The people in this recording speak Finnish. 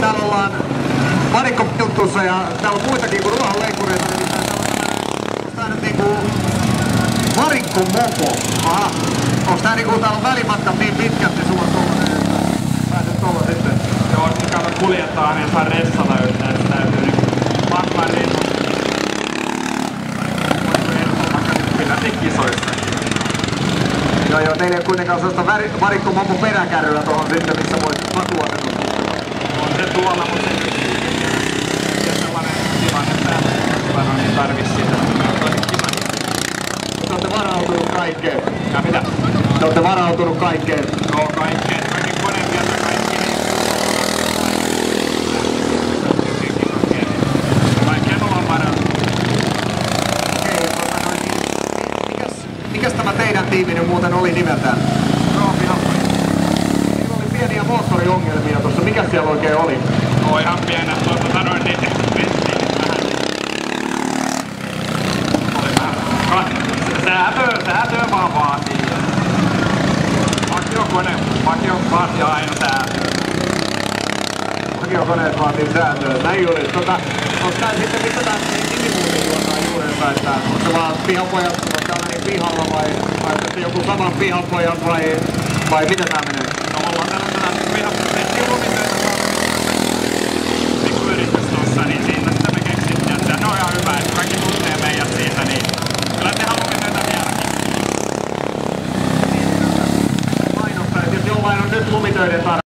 täällä ollaan varikko-juttussa ja täällä on muitakin kuin ruohonleikkureita, nimittäin tää nyt niinku varikko-mopo. Aha. Onks tää niinku täällä on välimatkat niin pitkät, niin sulla on tollanen, että pääset tuolla sitten? Joo, kato kuljettaa, niin saa ressata yhtään, että täytyy niinku matkaan rinnasta. Kyllä te kisoissa. Joo, teillä ei ole kuitenkaan sellaista varikko-mopon peräkärryä tuohon sitten, missä voit makuasetut. On se tuolla, mutta se nyt ja sellainen tilanne täällä, niin tarvis sitä. Te ootte varautunut kaikkeen. Ja mitä? Te ootte varautunut kaikkeen. Joo, kaikki koneet ja kaikki. Kaikkeen ollaan varautunut. Mikäs tämä teidän tiimi nyt muuten oli nimeltään? Roopihalkoja. Niillä oli pieniä moottoriongelmia tuossa. Mikäs siellä oikein oli? No ihan pienä, sanoin niin venttiilit vähän. Säätöä vaan vaatii. Vakio vaatii aina säätöä. Vakiokoneet vaatii säätöä. Näin oli. Onko tää sitten, mistä tää nimi muuten juotaan juurensa? Että onko se vaan pihapojat, onko täällä niin pihalla vai joku saman pihapojat vai mitä tää menee? No ollaan täällä pihapojat.